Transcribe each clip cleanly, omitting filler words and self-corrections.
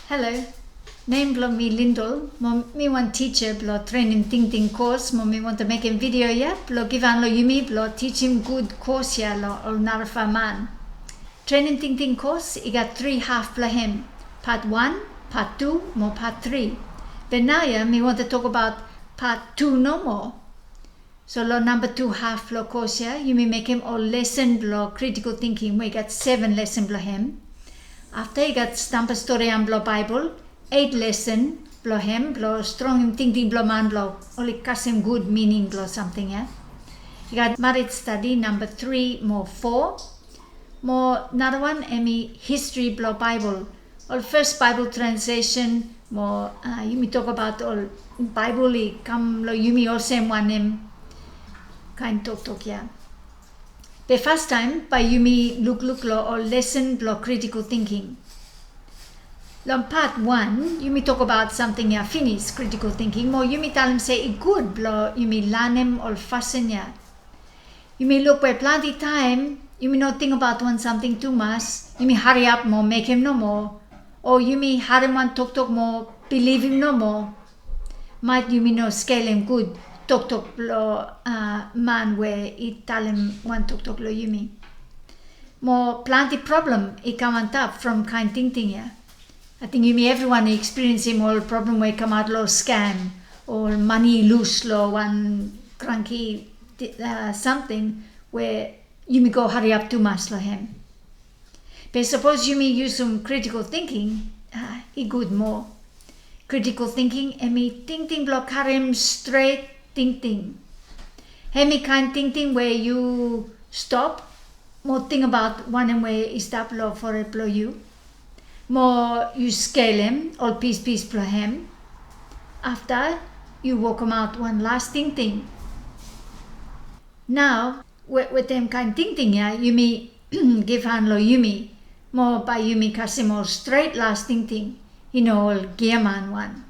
Hello, name blo me Lyndal. Me one teacher blo Trenem Tingting course. Me want to make a video ya blo give an lo yumi blo teach him good course ya lo ol narafa man. Trenem Tingting course I got 3 half blo him. Part 1, part 2, more part 3. But now ya me want to talk about part 2 no more. So lo number 2 half blo course ya you may make him all lesson blo critical thinking. We got 7 lesson blo him. After he got stampa story and blo Bible, 8 lesson blo him blo strong him thinking blo man blo only cast him good meaning blo something yeah. He got married study number 3 more 4. More another one Emmy history blo Bible. All first Bible translation more you me talk about all Bible I come lo you me all same one him kind talk yeah. The first time by Yumi look lo or lesson blo critical thinking. Long part 1, Yumi talk about something ya finish critical thinking. More Yumi tell him say good blo Yumi learn him or fasten ya. Yumi look by plenty time. Yumi not think about one something too much. Yumi hurry up more make him no more. Or Yumi hurry one talk more believe him no more. Might Yumi no scale him good. Talk lo man where it tell him one talk lo yumi. More plenty problem it come on top from kind thinking yeah. I think yumi everyone experience him all problem where come out lo scam or money lose lo one cranky something where yumi go hurry up too much lo him. But suppose yumi use some critical thinking, he good more. Critical thinking and me thinking block him straight Tingting. Hemi kind Tingting where you stop, more think about one and where is stop lo for a blow you. More you scale him, all piece blow him. After you walk him out one last Tingting. Now with them kind Tingting yeah, you may give hand lo yumi. More by yumi kasi more straight last Tingting. You know all gear man one.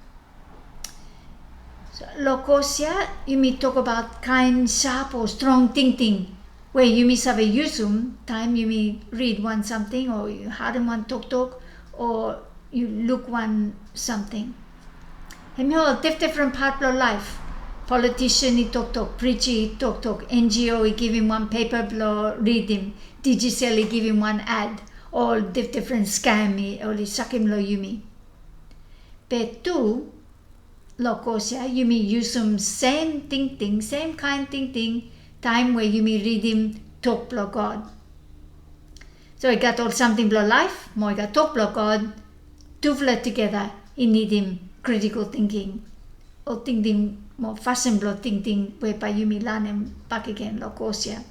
Lokosia, you may talk about kind, sharp or strong thinking. Where you may have a usum time you may read one something or you heard one talk or you look one something. And you all different part of life. Politician he talk, preacher he talk, NGO he give him one paper blow, read him, digital he give him one ad, all different scam he only suck him lo yumi. But two Lokosia, you may use some same thinking, same kind thinking, time where you may read him talk blo God. So I got all something blo life, more I got talk blo God, two flat together, he need him critical thinking, or thinking more fashion blo thinking, whereby you may learn him back again, Lokosia.